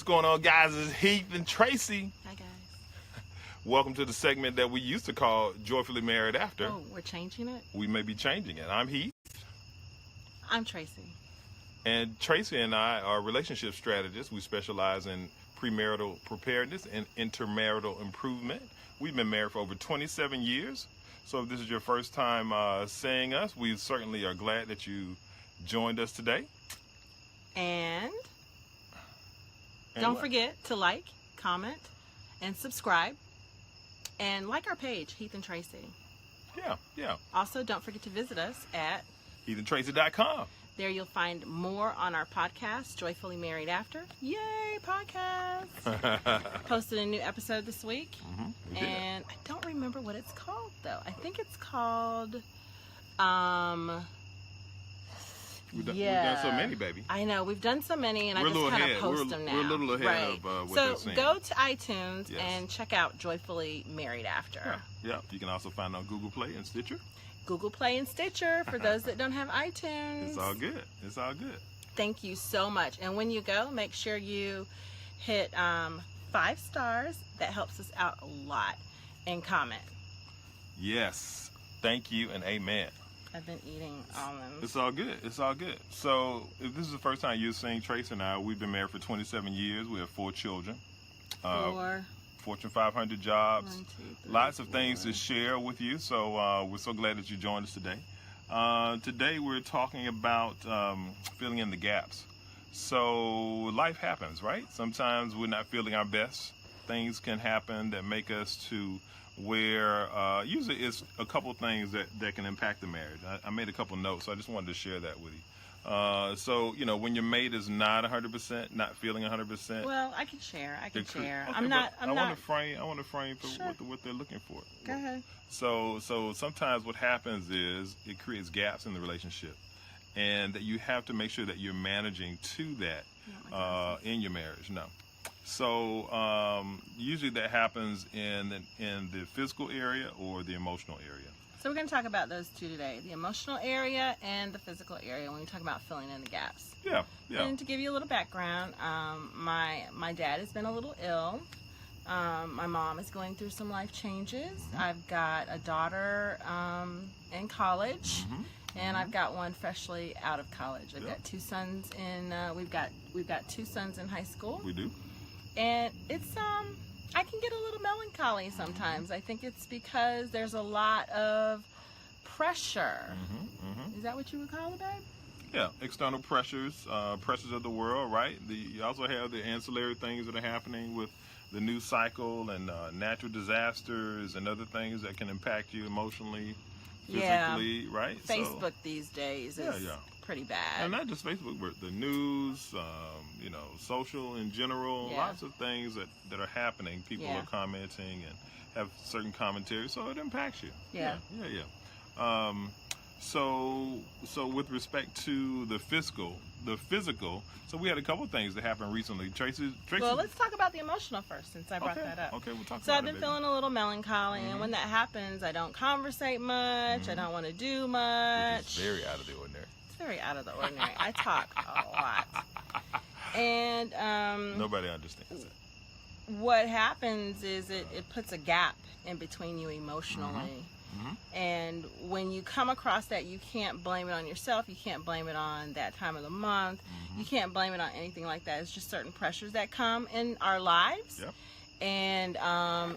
What's going on, guys? It's Heath and Tracy. Hi, guys. Welcome to the segment that we used to call Joyfully Married After. Oh, we're changing it? We may be changing it. I'm Heath. I'm Tracy. And Tracy and I are relationship strategists. We specialize in premarital preparedness and intermarital improvement. We've been married for over 27 years. So if this is your first time seeing us, we certainly are glad that you joined us today. And don't forget to like, comment, and subscribe. And like our page, Heath and Tracy. Yeah. Also, don't forget to visit us at HeathandTracy.com. There you'll find more on our podcast, Joyfully Married After. Yay, podcast! Posted a new episode this week. And I don't remember what it's called, though. I think it's called... We've done so many, baby. I know. We've done so many, and I just kind of post them now. We're a little ahead of what they're saying. So go to iTunes and check out Joyfully Married After. Yeah. You can also find it on Google Play and Stitcher. Google Play and Stitcher for those that don't have iTunes. It's all good. It's all good. Thank you so much. And when you go, make sure you hit 5 stars. That helps us out a lot. And comment. Yes. Thank you and amen. I've been eating almonds. It's all good. It's all good. So, if this is the first time you're seeing Trace and I, we've been married for 27 years. We have 4 children. 4. Fortune 500 jobs. 1, 2, 3, Lots of 4. things to share with you. So, we're so glad that you joined us today. Today, we're talking about filling in the gaps. So, life happens, right? Sometimes we're not feeling our best. Things can happen that make us to where usually it's a couple things that can impact the marriage. I made a couple notes, so I just wanted to share that with you. So, you know, when your mate is not 100%, not feeling 100%. Well, I can share. Okay, I want to frame for what they're looking for. Go ahead. So sometimes what happens is it creates gaps in the relationship, and that you have to make sure that you're managing to that in your marriage. No. So usually that happens in the physical area or the emotional area. So we're going to talk about those two today, the emotional area and the physical area when we talk about filling in the gaps. Yeah. And to give you a little background, my dad has been a little ill. My mom is going through some life changes. I've got a daughter in college. And I've got one freshly out of college. I've got 2 sons in we've got 2 sons in high school. We do. And it's I can get a little melancholy sometimes. I think it's because there's a lot of pressure. Is that what you would call it, babe? Yeah, external pressures, pressures of the world, right? You also have the ancillary things that are happening with the news cycle and natural disasters and other things that can impact you emotionally, physically, right? Facebook these days is pretty bad. And not just Facebook, but the news, social in general, lots of things that are happening. People are commenting and have certain commentary, so it impacts you. Yeah. So with respect to the physical, so we had a couple of things that happened recently. Tracy. Well, let's talk about the emotional first, since I brought that up. Okay, we'll talk about it. So I've been feeling a little melancholy, and when that happens, I don't conversate much. I don't want to do much. It's very out of the ordinary. It's very out of the ordinary. I talk a lot. And nobody understands it. What happens is it puts a gap in between you emotionally. And when you come across that, you can't blame it on yourself. You can't blame it on that time of the month. You can't blame it on anything like that. It's just certain pressures that come in our lives. And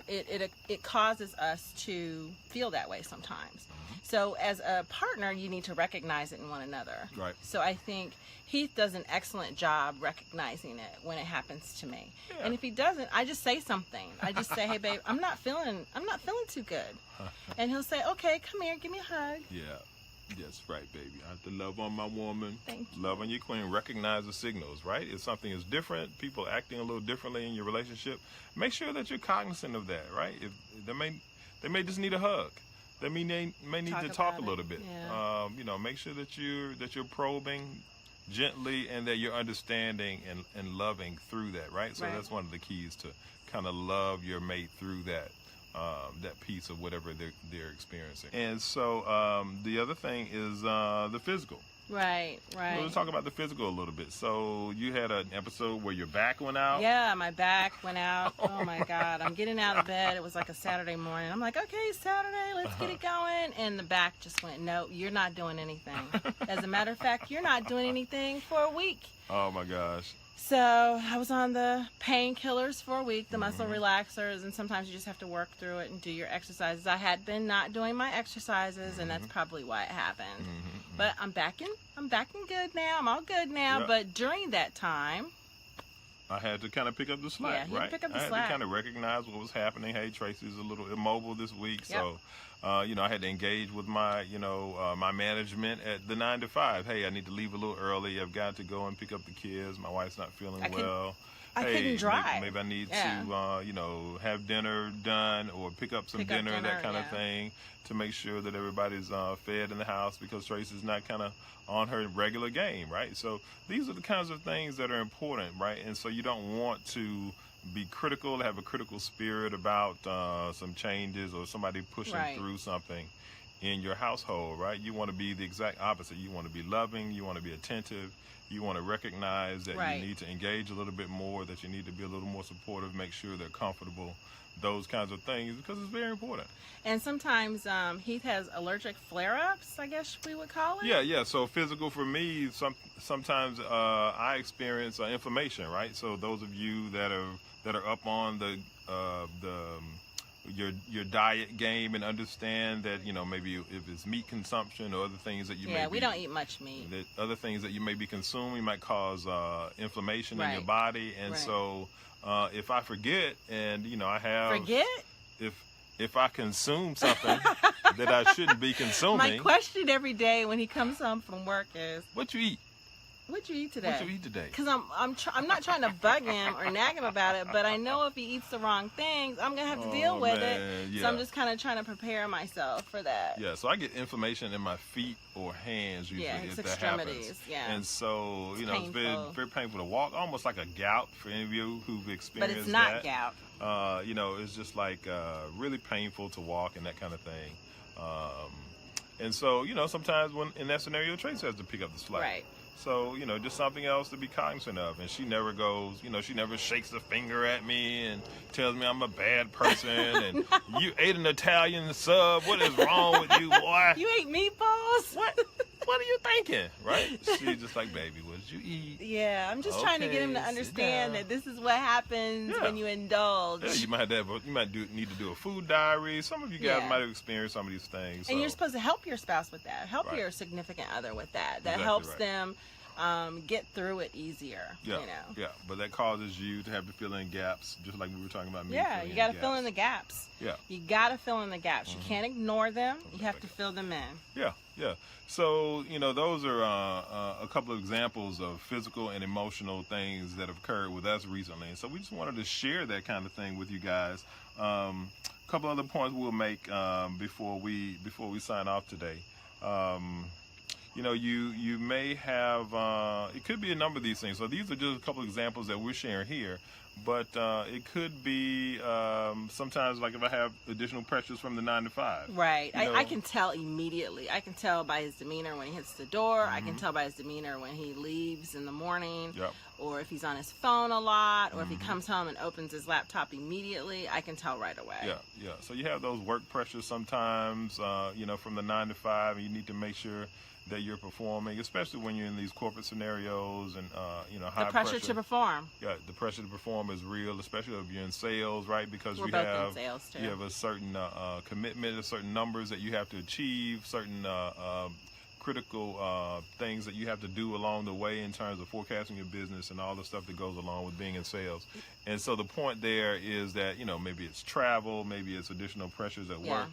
it causes us to feel that way sometimes. So as a partner, you need to recognize it in one another. Right. So I think Heath does an excellent job recognizing it when it happens to me. And if he doesn't, I just say something. I just say, "Hey, babe, I'm not feeling too good." And he'll say, "Okay, come here, give me a hug." Yeah. That's right, baby. I have to love on my woman. Thank you. Love on your queen. Recognize the signals, right? If something is different, people acting a little differently in your relationship, make sure that you're cognizant of that, right? If they may just need a hug. They may need to talk a little bit. Make sure that you're probing gently and that you're understanding and loving through that, right? So that's one of the keys to kind of love your mate through that piece of whatever they're experiencing. And so the other thing is the physical. Right, right. Let's talk about the physical a little bit. So you had an episode where your back went out. Yeah, my back went out. Oh my God. I'm getting out of bed. It was like a Saturday morning. I'm like, okay, Saturday, let's get it going. And the back just went, no, you're not doing anything. As a matter of fact, you're not doing anything for a week. Oh my gosh. So I was on the painkillers for a week, the muscle relaxers, and sometimes you just have to work through it and do your exercises. I had been not doing my exercises, and that's probably why it happened. But I'm back in good now. I'm all good now. Yep. But during that time, I had to kind of pick up the slack, yeah, right? pick up the I had slack. to kind of recognize what was happening. Hey, Tracy's a little immobile this week, Yep. so I had to engage with my, my management at the 9 to 5. Hey, I need to leave a little early. I've got to go and pick up the kids. My wife's not feeling well. I couldn't drive. Maybe I need to, have dinner done or pick up some dinner, that kind of thing, to make sure that everybody's fed in the house, because Tracy's not kind of on her regular game, right? So these are the kinds of things that are important, right? And so you don't want to be critical, have a critical spirit about some changes or somebody pushing through something in your household, right? You want to be the exact opposite. You want to be loving, you want to be attentive, you want to recognize that you need to engage a little bit more, that you need to be a little more supportive, make sure they're comfortable, those kinds of things, because it's very important. And sometimes Heath has allergic flare-ups, I guess we would call it. Yeah. So physical for me, sometimes I experience inflammation, right? So those of you that are up on your diet game and understand that, maybe if it's meat consumption or other things that we don't eat much meat. That other things that you may be consuming might cause inflammation in your body, and so if I forget, and if I consume something that I shouldn't be consuming. My question every day when he comes home from work is, what you eat? What'd you eat today? What you eat today? Because I'm not trying to bug him or nag him about it, but I know if he eats the wrong things, I'm gonna have to deal with it. Yeah. So I'm just kind of trying to prepare myself for that. Yeah. So I get inflammation in my feet or hands usually. Yeah, it's if that extremities. happens. Yeah. And so it's very, very painful to walk, almost like a gout for any of you who've experienced that. But it's not gout. It's just like really painful to walk and that kind of thing. And so sometimes when in that scenario, Tracy has to pick up the slack. Right. So, just something else to be cognizant of. And she never goes, she never shakes a finger at me and tells me I'm a bad person. And you ate an Italian sub. What is wrong with you, boy? You ate meatballs? What are you thinking? Right? She's just like, baby, what did you eat? Yeah, I'm just trying to get him to understand that this is what happens when you indulge. Yeah, you might need to do a food diary. Some of you guys might have experienced some of these things. And you're supposed to help your spouse with that. Help your significant other with that. That helps them get through it easier. Yeah, but that causes you to have to fill in gaps, just like we were talking about. You got to fill in the gaps. Yeah, you got to fill in the gaps. You can't ignore them. You have to fill them in. Yeah. So those are a couple of examples of physical and emotional things that have occurred with us recently, and so we just wanted to share that kind of thing with you guys. A couple other points we'll make before we sign off today. You may have, it could be a number of these things. So these are just a couple of examples that we're sharing here. But it could be sometimes like if I have additional pressures from the 9 to 5. Right. I can tell immediately. I can tell by his demeanor when he hits the door. I can tell by his demeanor when he leaves in the morning. Yep. Or if he's on his phone a lot. Or if he comes home and opens his laptop immediately. I can tell right away. Yeah. So you have those work pressures sometimes, from the 9 to 5. And you need to make sure that you're performing, especially when you're in these corporate scenarios and high pressure to perform. Yeah, the pressure to perform is real, especially if you're in sales, right? Because we're both in sales too. You have a certain commitment, a certain numbers that you have to achieve, certain critical things that you have to do along the way in terms of forecasting your business and all the stuff that goes along with being in sales. And so the point there is that maybe it's travel, maybe it's additional pressures at work.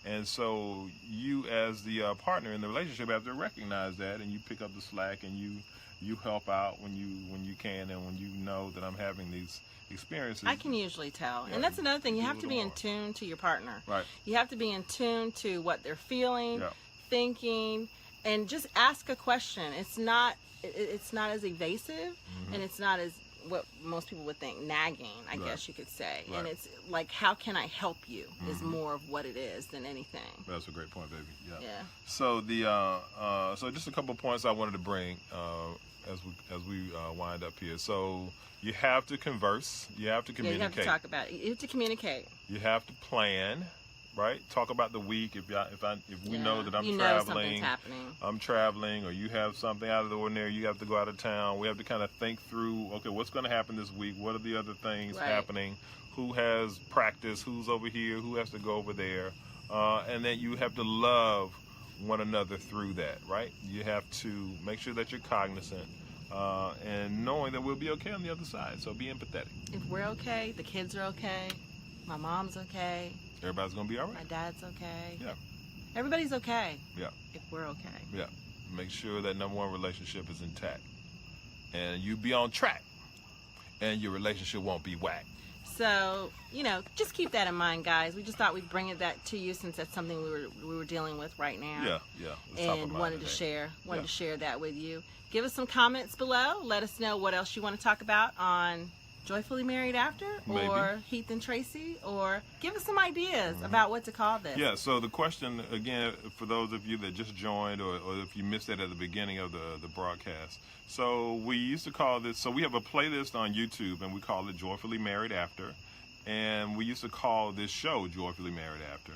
And so you as the partner in the relationship have to recognize that, and you pick up the slack, and you help out when you can, and when you know that I'm having these experiences. I can usually tell. And that's another thing. You have to be in tune to your partner. Right. You have to be in tune to what they're feeling, thinking, and just ask a question. It's not as evasive, and it's not as what most people would think nagging, I guess you could say. Right. And it's like, how can I help you is more of what it is than anything. That's a great point, baby. Yeah. Yeah. So so just a couple of points I wanted to bring as we wind up here. So you have to converse. You have to communicate. Yeah, you have to talk about it. You have to communicate. You have to plan. Right, talk about the week. If we know that I'm traveling, I'm traveling, or you have something out of the ordinary, you have to go out of town. We have to kind of think through. Okay, what's going to happen this week? What are the other things happening? Who has practice? Who's over here? Who has to go over there? And then you have to love one another through that. Right? You have to make sure that you're cognizant and knowing that we'll be okay on the other side. So be empathetic. If we're okay, the kids are okay. My mom's okay. Everybody's gonna be all right. My dad's okay. Yeah. Everybody's okay. Yeah. If we're okay. Yeah. Make sure that number one relationship is intact, and you be on track, and your relationship won't be whack. So, just keep that in mind, guys. We just thought we'd bring that to you since that's something we were dealing with right now. Yeah. And wanted to share that with you. Give us some comments below. Let us know what else you want to talk about on Joyfully Married After, or Heath and Tracy, or give us some ideas about what to call this. Yeah, so the question, again, for those of you that just joined, or if you missed it at the beginning of the broadcast, so we used to call this, so we have a playlist on YouTube, and we call it Joyfully Married After, and we used to call this show Joyfully Married After,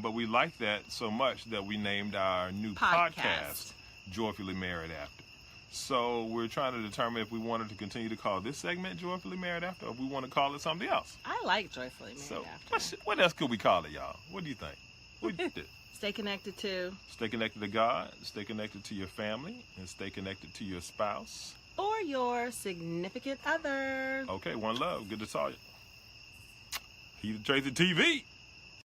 but we liked that so much that we named our new podcast Joyfully Married After. So we're trying to determine if we wanted to continue to call this segment Joyfully Married After, or if we want to call it something else. I like Joyfully Married After. What else could we call it, y'all? What do you think? What do you think? Stay connected to. Stay connected to God, stay connected to your family, and stay connected to your spouse. Or your significant other. Okay, one love. Good to talk. HeathandTracyTV.